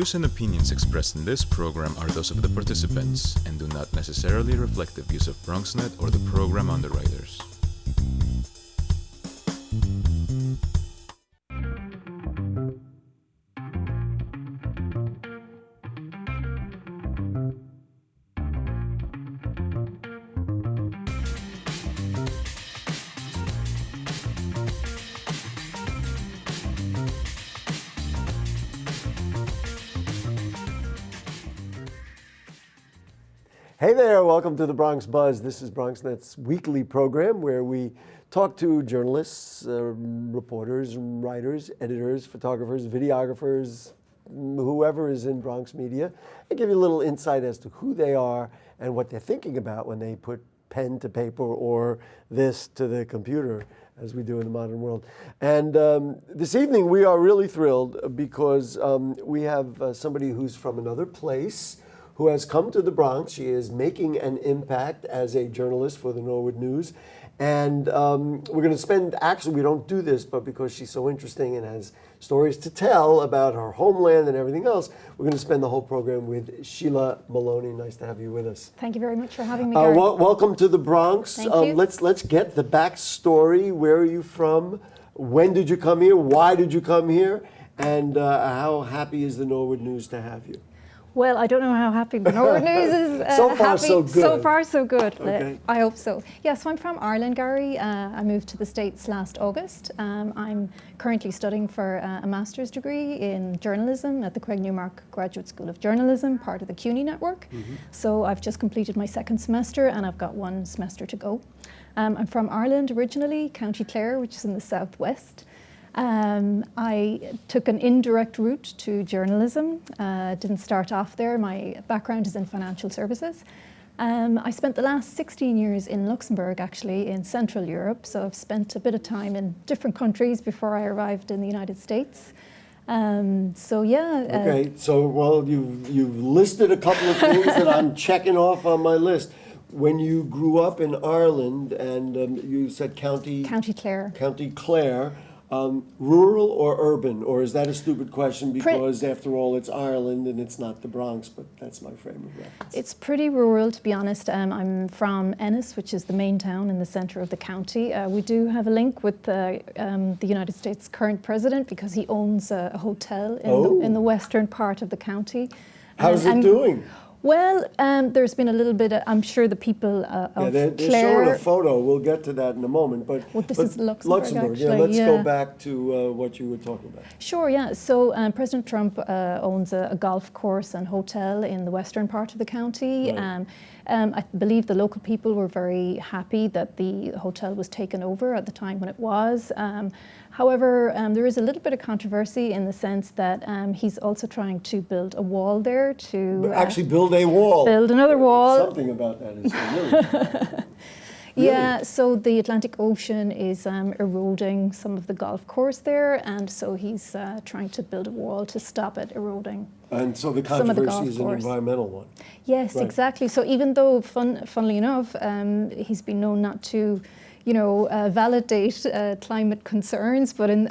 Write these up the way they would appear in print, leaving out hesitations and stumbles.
views and opinions expressed in this program are those of the participants and do not necessarily reflect the views of Bronxnet or the program underwriters. Hey there, welcome to the Bronx Buzz. This is Bronxnet's weekly program where we talk to journalists, reporters, writers, editors, photographers, videographers, whoever is in Bronx media, and give you a little insight as to who they are and what they're thinking about when they put pen to paper or this to the computer, as we do in the modern world. And this evening we are really thrilled because we have somebody who's from another place, who has come to the Bronx. She is making an impact as a journalist for the Norwood News. And we're going to spend, actually we don't do this, but because she's so interesting and has stories to tell about her homeland and everything else, we're going to spend the whole program with Síle Moloney. Nice to have you with us. Thank you very much for having me, Gary. Welcome to the Bronx. Thank you. Let's get the backstory. Where are you from? When did you come here? Why did you come here? And how happy is the Norwood News to have you? Well, I don't know how happy the Norwood News is. So far, happy. so good. So far, so good. Okay. I hope so. Yeah, so I'm from Ireland, Gary. I moved to the States last August. I'm currently studying for a master's degree in journalism at the Craig Newmark Graduate School of Journalism, part of the CUNY network. Mm-hmm. So I've just completed my second semester and I've got one semester to go. I'm from Ireland originally, County Clare, which is in the southwest. I took an indirect route to journalism. Didn't start off there. My background is in financial services. I spent the last 16 years in Luxembourg, actually, in Central Europe. So I've spent a bit of time in different countries before I arrived in the United States. Okay, so well, you've listed a couple of things that I'm checking off on my list. When you grew up in Ireland, and you said County Clare. Rural or urban, or is that a stupid question because after all it's Ireland and it's not the Bronx, but that's my frame of reference. It's pretty rural, to be honest. I'm from Ennis, which is the main town in the centre of the county. We do have a link with the United States current president because he owns a hotel in the western part of the county. How's it doing? Well, there's been a little bit, I'm sure the people of they're Clare... showing a photo. We'll get to that in a moment. But this is Luxembourg, actually. Let's go back to what you were talking about. Sure, yeah. So President Trump owns a golf course and hotel in the western part of the county. Right. I believe the local people were very happy that the hotel was taken over at the time when it was. However, there is a little bit of controversy in the sense that he's also trying to build a wall there to... actually build a wall? Build another wall. Something about that is familiar. Really? Yeah, so the Atlantic Ocean is eroding some of the golf course there, and so he's trying to build a wall to stop it eroding. And so the controversy is an environmental one. Yes, right. Exactly. So even though, funnily enough, he's been known not to, validate climate concerns, but in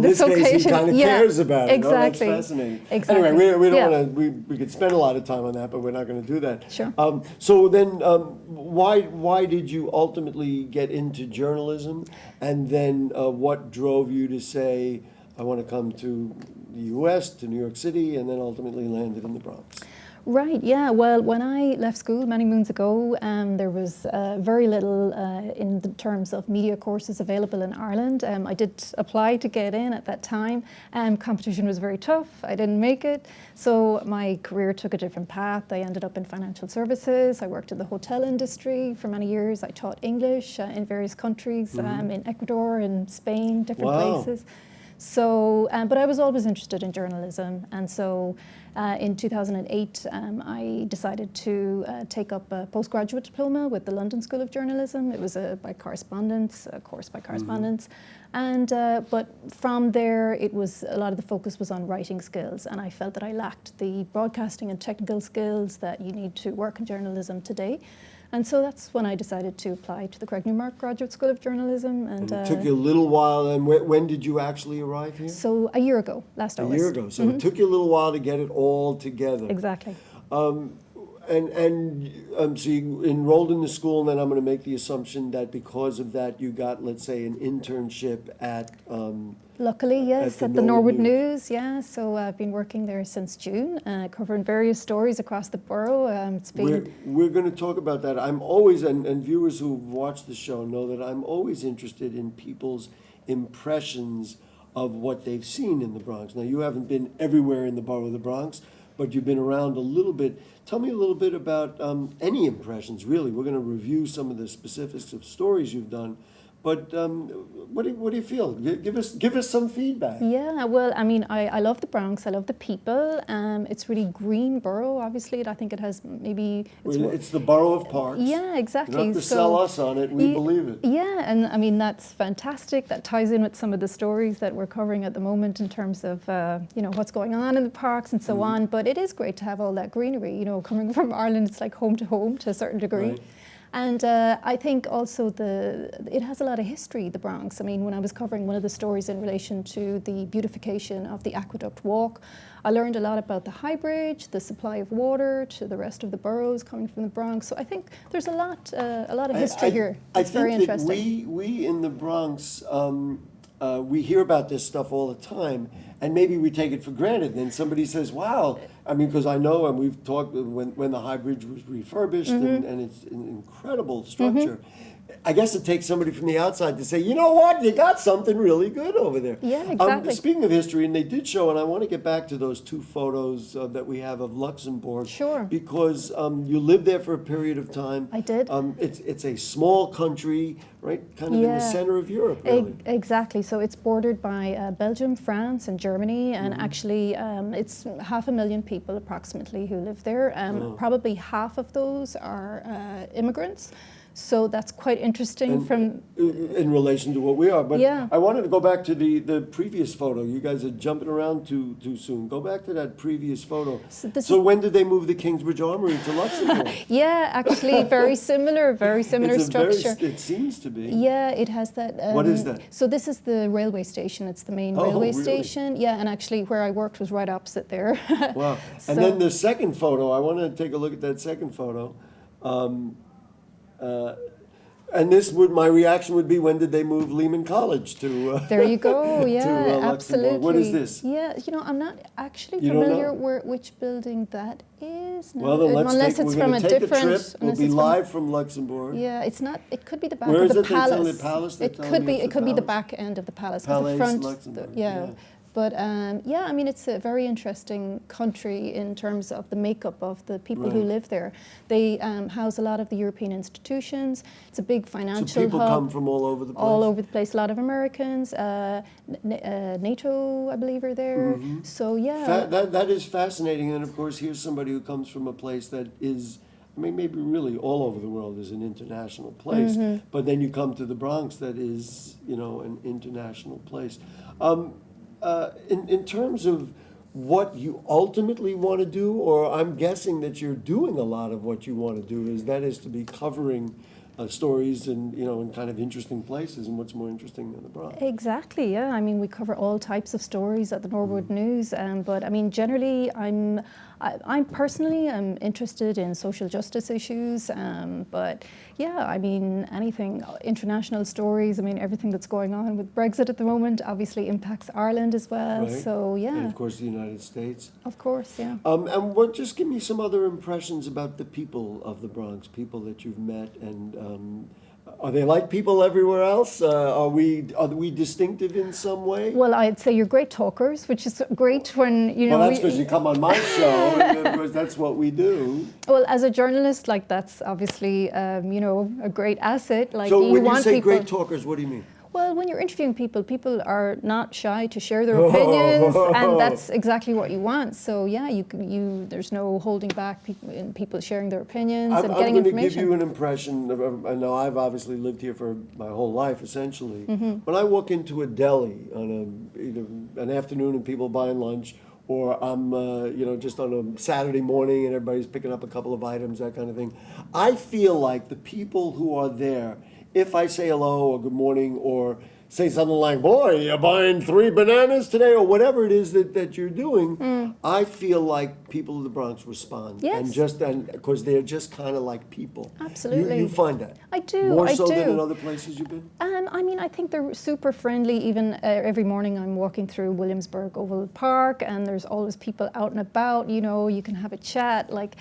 this occasion, case, he kind of cares about it. Exactly. Oh, that's fascinating. Exactly. Anyway, we don't want to. We could spend a lot of time on that, but we're not going to do that. Sure. So then, why did you ultimately get into journalism, and then what drove you to say, I want to come to the U.S., to New York City, and then ultimately landed in the Bronx? Right, yeah. Well, when I left school many moons ago, there was very little in the terms of media courses available in Ireland. I did apply to get in at that time. Competition was very tough. I didn't make it. So my career took a different path. I ended up in financial services. I worked in the hotel industry for many years. I taught English in various countries, in Ecuador, in Spain, different places. So, but I was always interested in journalism, and so in 2008 I decided to take up a postgraduate diploma with the London School of Journalism. It was a course by correspondence, and but from there it was a lot of the focus was on writing skills, and I felt that I lacked the broadcasting and technical skills that you need to work in journalism today. And so that's when I decided to apply to the Craig Newmark Graduate School of Journalism. And it took you a little while, and when did you actually arrive here? So a year ago, last August. A year ago, so it took you a little while to get it all together. Exactly. So you enrolled in the school, and then I'm going to make the assumption that because of that, you got, let's say, an internship at. Luckily, yes, at the Norwood News. Yeah. So I've been working there since June, covering various stories across the borough. It's been. We're going to talk about that. I'm always, and viewers who've watched the show know that I'm always interested in people's impressions of what they've seen in the Bronx. Now, you haven't been everywhere in the borough of the Bronx, but you've been around a little bit. Tell me a little bit about any impressions, really. We're going to review some of the specifics of stories you've done. But what do you feel? Give us some feedback. Yeah, well, I mean, I love the Bronx. I love the people. It's really green borough, obviously. I think it has maybe... It's the borough of parks. Yeah, exactly. You don't have to sell us on it. We believe it. Yeah, and I mean, that's fantastic. That ties in with some of the stories that we're covering at the moment in terms of, what's going on in the parks and so on. But it is great to have all that greenery. You know, coming from Ireland, it's like home to a certain degree. Right. And I think also it has a lot of history, the Bronx. I mean, when I was covering one of the stories in relation to the beautification of the Aqueduct Walk, I learned a lot about the High Bridge, the supply of water to the rest of the boroughs coming from the Bronx. So I think there's a lot of history here. It's very interesting. I think that we in the Bronx, we hear about this stuff all the time, and maybe we take it for granted. Then somebody says, wow, I mean, because I know, and we've talked when the High Bridge was refurbished, and it's an incredible structure. I guess it takes somebody from the outside to say, you know what, you got something really good over there. Yeah, exactly. Speaking of history, and they did show, and I want to get back to those two photos that we have of Luxembourg. Sure. Because you lived there for a period of time. I did. It's a small country, right, kind of in the center of Europe, really. Exactly. So it's bordered by Belgium, France, and Germany, and actually it's 500,000 people approximately who live there. Probably half of those are immigrants. So that's quite interesting in relation to what we are. But yeah. I wanted to go back to the previous photo. You guys are jumping around too soon. Go back to that previous photo. So when did they move the Kingsbridge Armory to Luxembourg? Yeah, actually very similar structure. It seems to be. Yeah, it has that. What is that? So this is the railway station. It's the main railway station. Yeah, and actually where I worked was right opposite there. Wow. And then the second photo, I want to take a look at that second photo. And my reaction would be, when did they move Lehman College to? There you go. Yeah, absolutely. What is this? Yeah, I'm not actually familiar which building that is. No. Well, then unless it's from a different. A trip. We'll be live from Luxembourg. Yeah, it's not. It could be the back Where of is the it? palace. The palace. It could be. It could be the back end of the palace. Palais the front. Luxembourg. Yeah. But I mean, it's a very interesting country in terms of the makeup of the people who live there. They house a lot of the European institutions. It's a big financial hub. So people come from all over the place? All over the place. A lot of Americans. NATO, I believe, are there. Mm-hmm. So, yeah. That is fascinating. And, of course, here's somebody who comes from a place that is, I mean, maybe really all over the world is an international place. Mm-hmm. But then you come to the Bronx that is, an international place. In terms of what you ultimately want to do, or I'm guessing that you're doing a lot of what you want to do, that is to be covering stories in kind of interesting places, and what's more interesting than the Bronx. Exactly, yeah. I mean, we cover all types of stories at the Norwood News, but I mean, generally, I'm personally interested in social justice issues, but yeah, I mean, anything, international stories. I mean, everything that's going on with Brexit at the moment obviously impacts Ireland as well. Right. So yeah, and of course the United States. Of course, yeah. And just give me some other impressions about the people of the Bronx, people that you've met, and are they like people everywhere else? Are we distinctive in some way? Well, I'd say you're great talkers, which is great when Well, that's because you come on my show, and of course that's what we do. Well, as a journalist, that's obviously a great asset. So when you say great talkers, what do you mean? Well, when you're interviewing people are not shy to share their opinions, and that's exactly what you want. So yeah, there's no holding back people sharing their opinions and getting information. I'm going to give you an impression. I know I've obviously lived here for my whole life, essentially. Mm-hmm. When I walk into a deli on either an afternoon and people buying lunch, or I'm, just on a Saturday morning and everybody's picking up a couple of items, that kind of thing. I feel like the people who are there, if I say hello or good morning or say something like, boy, you're buying 3 bananas today, or whatever it is that you're doing, I feel like people of the Bronx respond. Yes. And because they're just kind of like people. Absolutely. You find that? I do. More I so do. than in other places you've been? I think they're super friendly. Even every morning I'm walking through Williamsburg Oval Park and there's always people out and about, you can have a chat. Like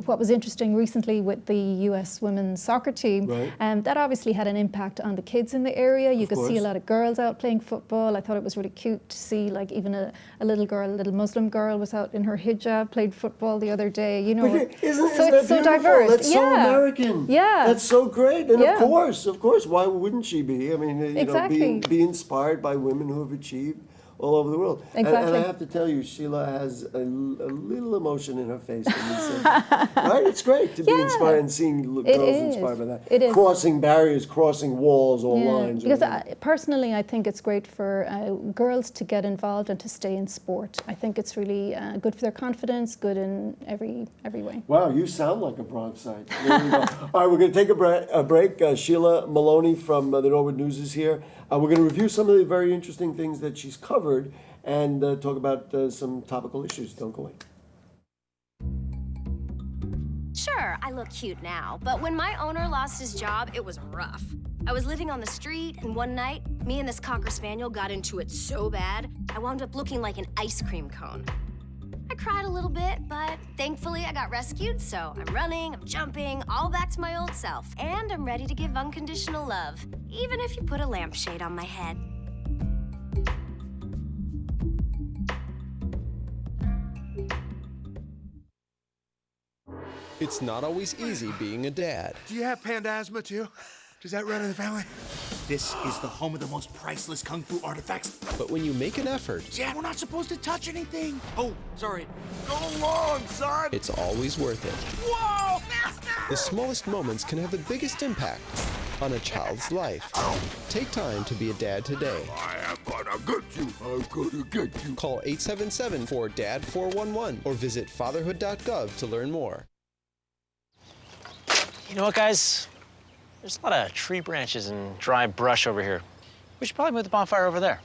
what was interesting recently with the US women's soccer team, Right. that obviously had an impact on the kids in the area. You could see a course. lot of girls out playing football. I thought it was really cute to see like even a little Muslim girl was out in her hijab, played football the other day, Isn't so that it's so beautiful? diverse. That's so American. Yeah. That's so great. And Yeah. of course, why wouldn't she be? I mean, Exactly. be inspired by women who have achieved all over the world. And Exactly. I have to tell you, Sheila has a little emotion in her face when you say that. Right? It's great to be Yeah. inspired and seeing girls is. inspired by that. It is. Crossing barriers, crossing walls or lines. or Because whatever. personally, I think it's great for girls to get involved and to stay in sport. I think it's really good for their confidence, good in every way. Wow, you sound like a Bronxite. There you go. All right, we're going to take a break. Sheila Moloney from the Norwood News is here. We're going to review some of the very interesting things that she's covered and talk about some topical issues. Don't go away. Sure, I look cute now, but when my owner lost his job, it was rough. I was living on the street, and one night, me and this Cocker Spaniel got into it so bad, I wound up looking like an ice cream cone. I cried a little bit, but thankfully I got rescued, so I'm running, I'm jumping, all back to my old self. And I'm ready to give unconditional love, even if you put a lampshade on my head. It's not always easy being a dad. Do you have panda asthma too? Does that run in the family? This is the home of the most priceless kung fu artifacts. But when you make an effort, Dad, we're not supposed to touch anything. Oh, sorry. Go along, son. it's always worth it. Whoa! Master! The smallest moments can have the biggest impact on a child's life. Take time to be a dad today. I am gonna get you. I'm gonna get you. Call 877-4DAD-411 or visit fatherhood.gov to learn more. You know what, guys? There's a lot of tree branches and dry brush over here. We should probably move the bonfire over there.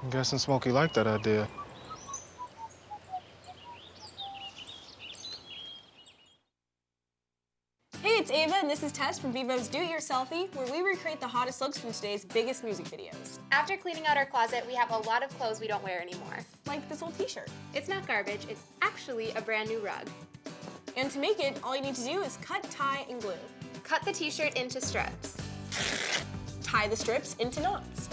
I'm guessing Smokey liked that idea. Hey, it's Ava, and this is Tess from Vivo's Do It Yourselfie, where we recreate the hottest looks from today's biggest music videos. After cleaning out our closet, we have a lot of clothes we don't wear anymore. Like this old t-shirt. It's not garbage, it's actually a brand new rug. And to make it, all you need to do is cut, tie, and glue. Cut the t-shirt into strips. Tie the strips into knots.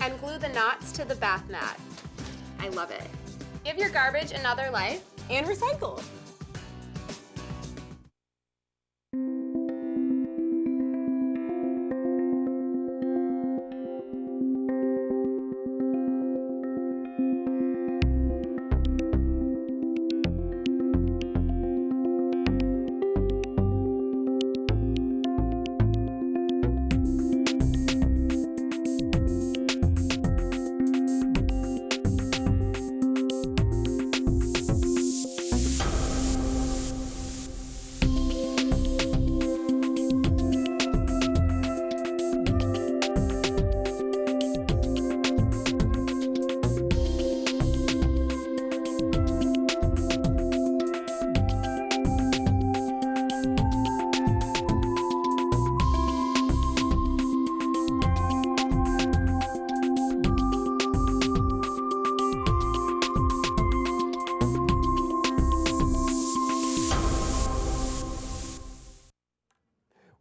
And glue the knots to the bath mat. I love it. Give your garbage another life. And recycle.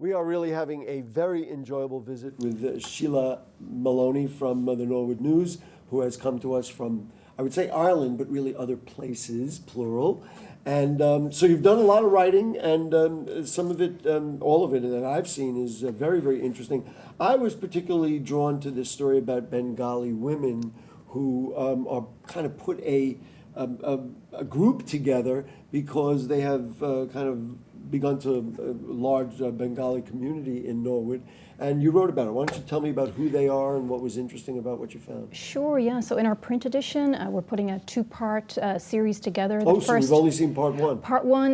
We are really having a very enjoyable visit with Sheila Moloney from the Norwood News, who has come to us from, I would say Ireland, but really other places, plural. And so you've done a lot of writing, and some of it, all of it that I've seen is very, very interesting. I was particularly drawn to this story about Bengali women who are kind of put a group together because they have kind of begun to large Bengali community in Norwood. And you wrote about it. Why don't you tell me about who they are and what was interesting about what you found? Sure, yeah. So in our print edition, we're putting a two-part series together. Oh, so we've only seen part one. Part one,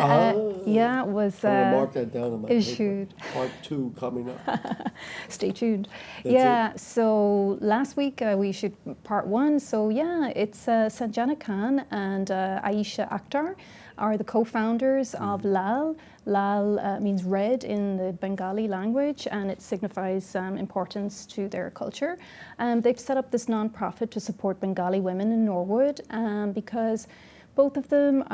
yeah, was I'm going to mark that down on my issued. paper. Part two coming up. Stay tuned. That's it. So last week we issued part one. So yeah, it's Sanjana Khan and Aisha Akhtar are the co-founders of LAL. LAL means red in the Bengali language, and it signifies importance to their culture. They've set up this non-profit to support Bengali women in Norwood because both of them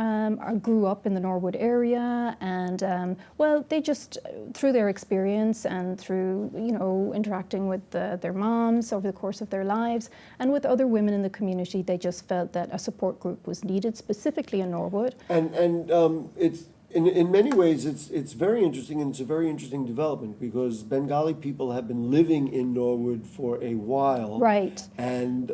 grew up in the Norwood area, and well, they just, through their experience and through, you know, interacting with their moms over the course of their lives and with other women in the community, they just felt that a support group was needed, specifically in Norwood. And it's in many ways it's very interesting, and it's a very interesting development because Bengali people have been living in Norwood for a while. Right. And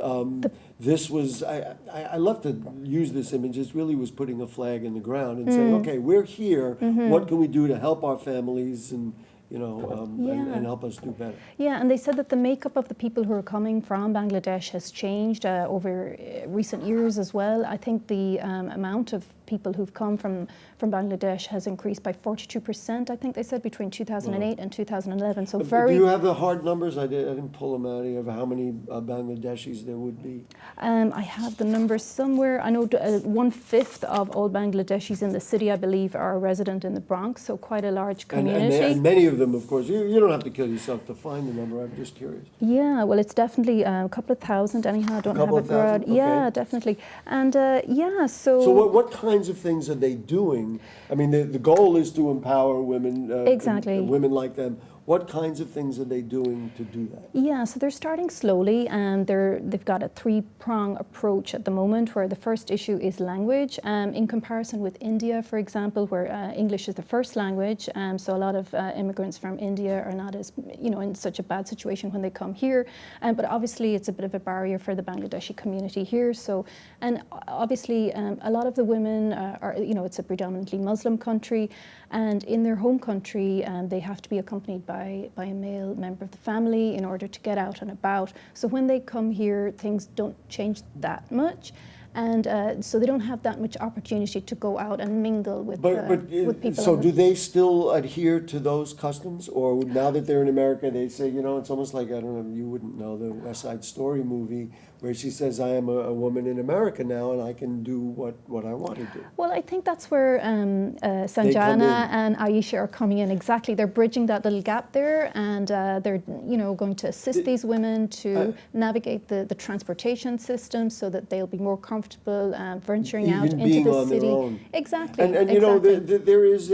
this was, I love to use this image, it really was putting a flag in the ground and saying, okay, we're here, what can we do to help our families and, you know, and help us do better. Yeah, and they said that the makeup of the people who are coming from Bangladesh has changed over recent years as well. I think the amount of people who've come from Bangladesh has increased by 42%, I think they said, between 2008 and 2011. So very. Do you have the hard numbers? I didn't pull them out of how many Bangladeshis there would be. I have the numbers somewhere. I know 1/5 of all Bangladeshis in the city, I believe, are resident in the Bronx, so quite a large community. And many of them, of course, you don't have to kill yourself to find the number. I'm just curious. Yeah, well, it's definitely a couple of thousand anyhow. I don't have it broad. Okay. Yeah, definitely. And yeah, so. So what kinds of things are they doing? I mean, the goal is to empower women. Exactly. Women like them. What kinds of things are they doing to do that? Yeah, so they're starting slowly, and they've got a three-prong approach at the moment, where the first issue is language. In comparison with India, for example, where English is the first language, so a lot of immigrants from India are not as, you know, in such a bad situation when they come here. But obviously, it's a bit of a barrier for the Bangladeshi community here. So, and obviously, a lot of the women are, you know, it's a predominantly Muslim country, and in their home country, they have to be accompanied by a male member of the family in order to get out and about. So when they come here, things don't change that much. And so they don't have that much opportunity to go out and mingle with people. So do they still adhere to those customs? Or now that they're in America, they say, you know, it's almost like, I don't know, you wouldn't know the West Side Story movie where she says, I am a woman in America now and I can do what I want to do. Well, I think that's where Sanjana and Aisha are coming in exactly. They're bridging that little gap there, and they're, you know, going to assist these women to navigate the transportation system so that they'll be more comfortable venturing out into the city. Their own. Exactly. And you know, there is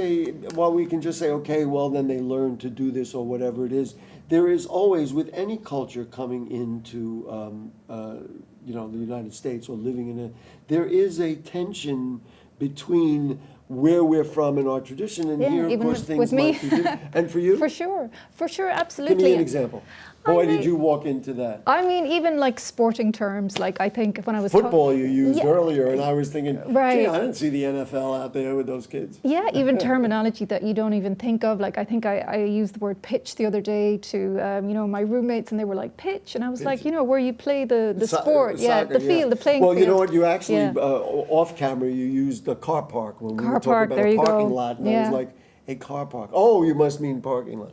while we can just say, okay, well, then they learn to do this or whatever it is, there is always, with any culture coming into, you know, the United States or living in it, there is a tension between where we're from and our tradition, and here, of course, things might be different. And for you? For sure, absolutely. Give me an example. Boy, did you walk into that. I mean, even like sporting terms, like I think when I was football you used earlier, and I was thinking, right. Gee, I didn't see the NFL out there with those kids. Yeah, even terminology that you don't even think of. Like I think I used the word pitch the other day to you know, my roommates, and they were like, pitch, and I was like, you know, where you play the sport, soccer, the field, the playing field. Well, you know what? You actually off camera you used the car park when we were talking about a parking lot, and I was like, a car park. Oh, you must mean parking lot.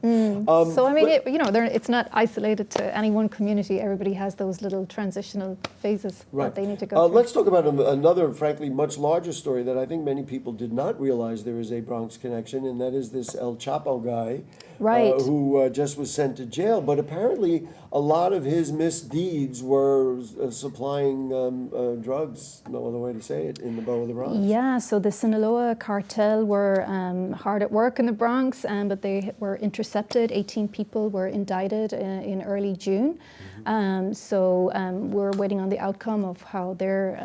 So I mean, you know, it's not isolated to any one community. Everybody has those little transitional phases that they need to go through. Let's talk about another, frankly, much larger story that I think many people did not realize there is a Bronx connection, and that is this El Chapo guy, who just was sent to jail. But apparently, a lot of his misdeeds were supplying drugs, no other way to say it, in the Bow of the Bronx. Yeah, so the Sinaloa cartel were hard at work in the Bronx, but they were intercepted. 18 people were indicted in early June. So we're waiting on the outcome of how their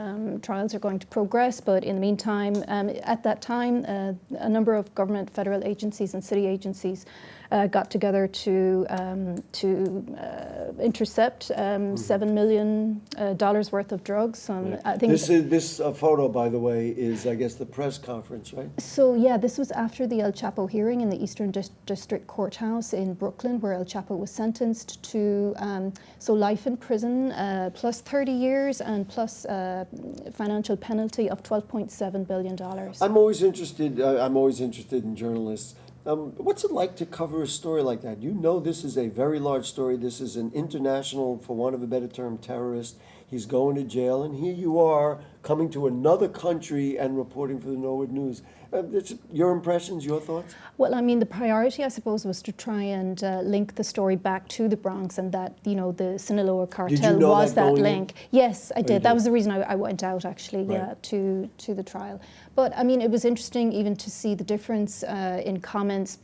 trials are going to progress. But in the meantime, at that time, a number of government, federal agencies and city agencies got together to intercept $7 million worth of drugs. I think this photo, by the way, is, I guess, the press conference, right? So yeah, this was after the El Chapo hearing in the Eastern District Courthouse in Brooklyn, where El Chapo was sentenced to life in prison, plus 30 years and plus financial penalty of $12.7 billion. I'm always interested in journalists. What's it like to cover a story like that? You know, this is a very large story. This is an international, for want of a better term, terrorist. He's going to jail, and here you are coming to another country and reporting for the Norwood News. Your impressions, your thoughts? Well, I mean, the priority, I suppose, was to try and link the story back to the Bronx, and that, you know, the Sinaloa cartel Did you know was that going link. in? Yes, I did. did. That was the reason I went out, actually, Right. to the trial. But I mean, it was interesting even to see the difference in comments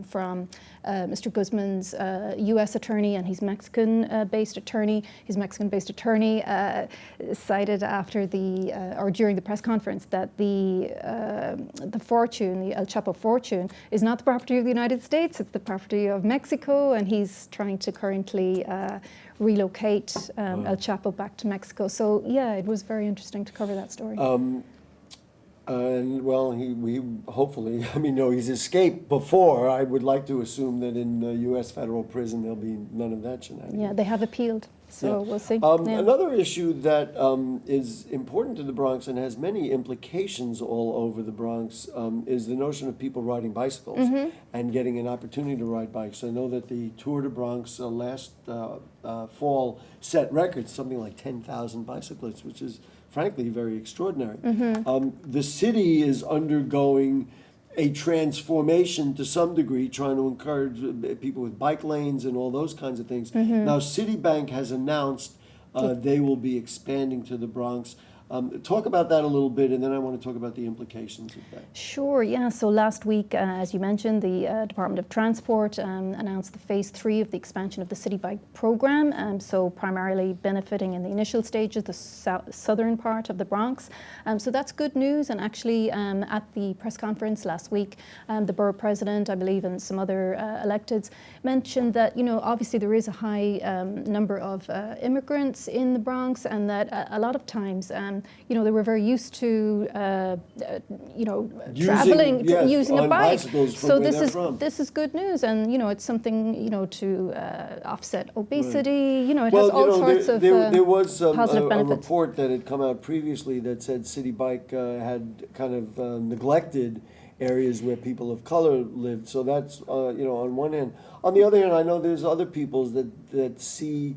from Mr. Guzman's U.S. attorney and his Mexican-based attorney. His Mexican-based attorney cited after or during the press conference that the fortune, the El Chapo fortune, is not the property of the United States. It's the property of Mexico, and he's trying to currently relocate El Chapo back to Mexico. So yeah, it was very interesting to cover that story. And well, we hopefully, I mean, no, he's escaped before. I would like to assume that in the U.S. federal prison there'll be none of that shenanigans. Yeah, they have appealed, so we'll see. Another issue that is important to the Bronx and has many implications all over the Bronx is the notion of people riding bicycles and getting an opportunity to ride bikes. I know that the Tour de Bronx last fall set records, something like 10,000 bicyclists, which is frankly very extraordinary. The city is undergoing a transformation to some degree, trying to encourage people with bike lanes and all those kinds of things. Now, Citibank has announced they will be expanding to the Bronx. Talk about that a little bit, and then I want to talk about the implications of that. Sure, yeah. So last week, as you mentioned, the Department of Transport announced the phase 3 of the expansion of the City Bike program, so primarily benefiting in the initial stages, the southern part of the Bronx. So that's good news, and actually at the press conference last week, the borough president, I believe, and some other electeds mentioned that, you know, obviously there is a high number of immigrants in the Bronx, and that a lot of times, you know, they were very used to, you know, traveling, using a bike. So this is good news, and you know, it's something, you know, to offset obesity. You know, it has all sorts of there was positive benefits. A report that had come out previously that said City Bike had kind of neglected areas where people of color lived. So that's you know, on one hand. On the other hand, I know there's other peoples that see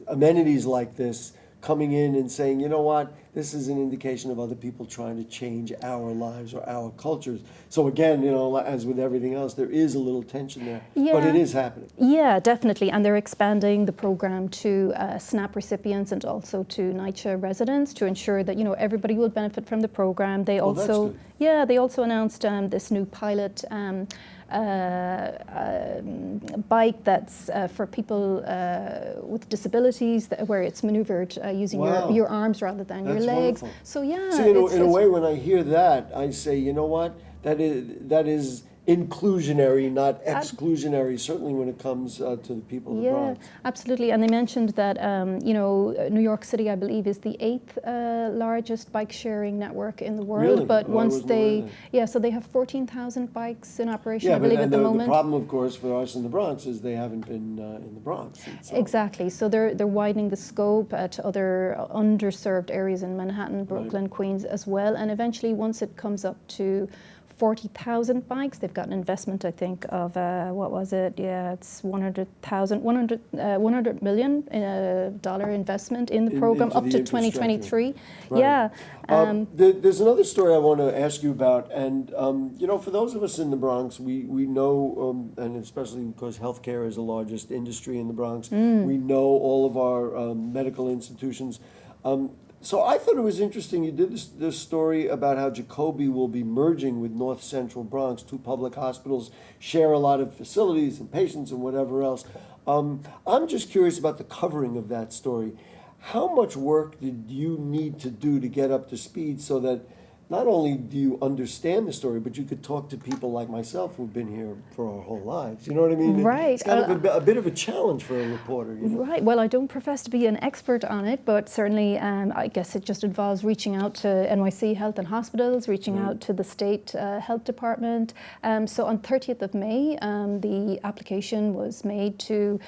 amenities like this coming in and saying, you know what, this is an indication of other people trying to change our lives or our cultures. So again, you know, as with everything else, there is a little tension there, but it is happening. Yeah, definitely. And they're expanding the program to SNAP recipients and also to NYCHA residents to ensure that, you know, everybody will benefit from the program. They also, they also announced this new pilot bike that's for people with disabilities, where it's maneuvered using your arms rather than your legs. Wonderful. So yeah. See, in a way, when I hear that, I say, you know what? That is inclusionary, not exclusionary, certainly when it comes to the people of the Bronx. Yeah, absolutely. And they mentioned that, you know, New York City, I believe, is the 8th largest bike sharing network in the world. Really? But once so they have 14,000 bikes in operation, I but believe, at the moment. The problem, of course, for us in the Bronx is they haven't been in the Bronx. Exactly. So they're widening the scope to other underserved areas in Manhattan, Brooklyn, Queens as well. And eventually, once it comes up to 40,000 bikes. They've got an investment, I think, of what was it? Yeah, it's $100 million dollar investment in the program up to 2023. Right. Yeah. There's another story I want to ask you about, and you know, for those of us in the Bronx, we know, and especially because healthcare is the largest industry in the Bronx, we know all of our medical institutions. So I thought it was interesting, you did this story about how Jacoby will be merging with North Central Bronx. 2 public hospitals share a lot of facilities and patients and whatever else. I'm just curious about the covering of that story. How much work did you need to do to get up to speed so that not only do you understand the story, but you could talk to people like myself who've been here for our whole lives. You know what I mean? Right. It's kind of a bit of a challenge for a reporter. You know? Right. Well, I don't profess to be an expert on it, but certainly I guess it just involves reaching out to NYC Health and Hospitals, reaching out to the state health department. So on 30th of May, the application was made to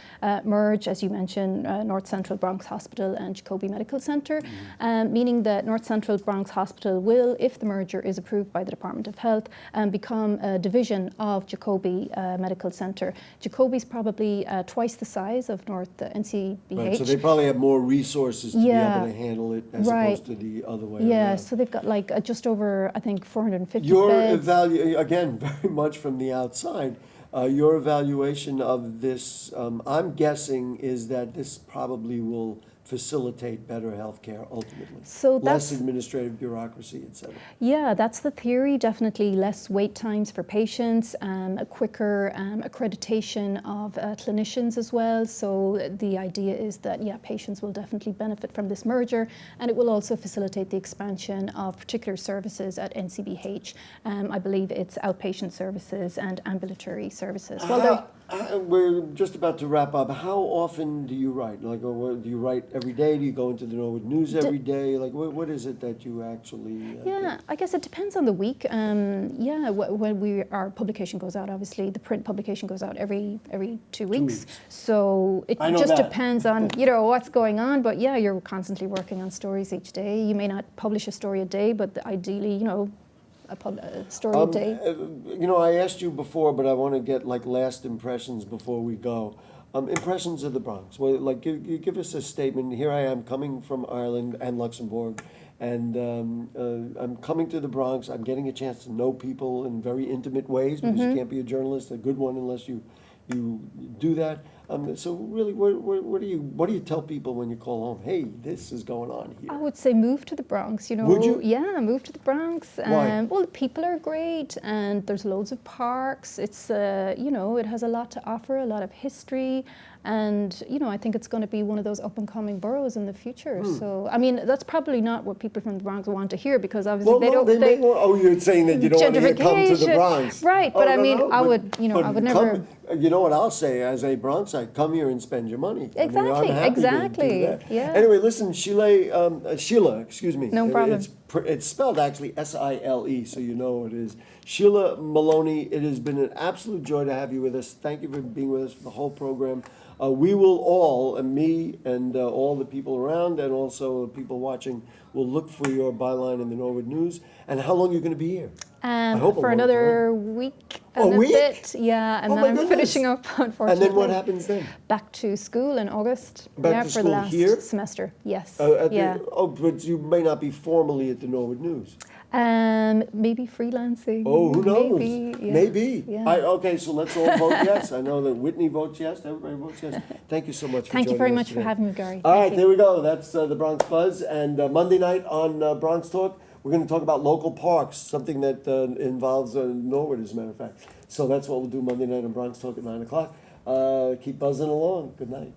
merge, as you mentioned, North Central Bronx Hospital and Jacobi Medical Center, meaning that North Central Bronx Hospital will, if the merger is approved by the Department of Health, become a division of Jacobi Medical Center. Jacobi's probably twice the size of North NCBH. Right, so they probably have more resources to be able to handle it as opposed to the other way around. So they've got like just over, I think, 450 Your beds. again, very much from the outside, your evaluation of this, I'm guessing, is that this probably will facilitate better healthcare ultimately. So less administrative bureaucracy, et cetera. Yeah, that's the theory. Definitely less wait times for patients, a quicker accreditation of clinicians as well. So the idea is that, patients will definitely benefit from this merger, and it will also facilitate the expansion of particular services at NCBH. I believe it's outpatient services and ambulatory services. We're just about to wrap up. How often do you write? Like, do you write every day? Do you go into the Norwood News every day? Like, what is it that you actually do? I guess it depends on the week. When our publication goes out, obviously the print publication goes out every 2 weeks. So it just depends on what's going on. But you're constantly working on stories each day. You may not publish a story a day, but ideally, a story a day. I asked you before, but I want to get like last impressions before we go. Impressions of the Bronx. Well, like give us a statement. Here I am coming from Ireland and Luxembourg, and I'm coming to the Bronx. I'm getting a chance to know people in very intimate ways because you can't be a journalist, a good one, unless you do that. So really, what do you tell people when you call home? Hey, this is going on here. I would say move to the Bronx. Would you? Yeah, move to the Bronx. Why? Well, the people are great, and there's loads of parks. It's it has a lot to offer, a lot of history, and I think it's going to be one of those up and coming boroughs in the future. So I mean, that's probably not what people from the Bronx want to hear, because obviously they don't. You're saying that you don't want to come to the Bronx, right? But I mean, I would never. You know what I'll say as a Bronxite? Come here and spend your money. Exactly, I'm happy to do that. Yeah. Anyway, listen, Síle, excuse me. No problem. It's spelled actually S-I-L-E, so you know what it is. Síle Moloney, it has been an absolute joy to have you with us. Thank you for being with us for the whole program. We will all, me and all the people around, and also the people watching, will look for your byline in the Norwood News. And how long are you going to be here? For another week and a bit. Yeah, and then I'm finishing up, unfortunately. And then what happens then? Back to school in August. Back to for school the last here? semester, yes. But you may not be formally at the Norwood News. Maybe freelancing. Oh, who knows? Maybe. Yeah. Okay, so let's all vote yes. I know that Whitney votes yes. Everybody votes yes. Thank you so much for joining us. Thank you very much today. for having me, Gary. All right, there we go. That's the Bronx Buzz. And Monday night on Bronx Talk, we're going to talk about local parks, something that involves Norwood, as a matter of fact. So that's what we'll do Monday night on Bronx Talk at 9 o'clock. Keep buzzing along. Good night.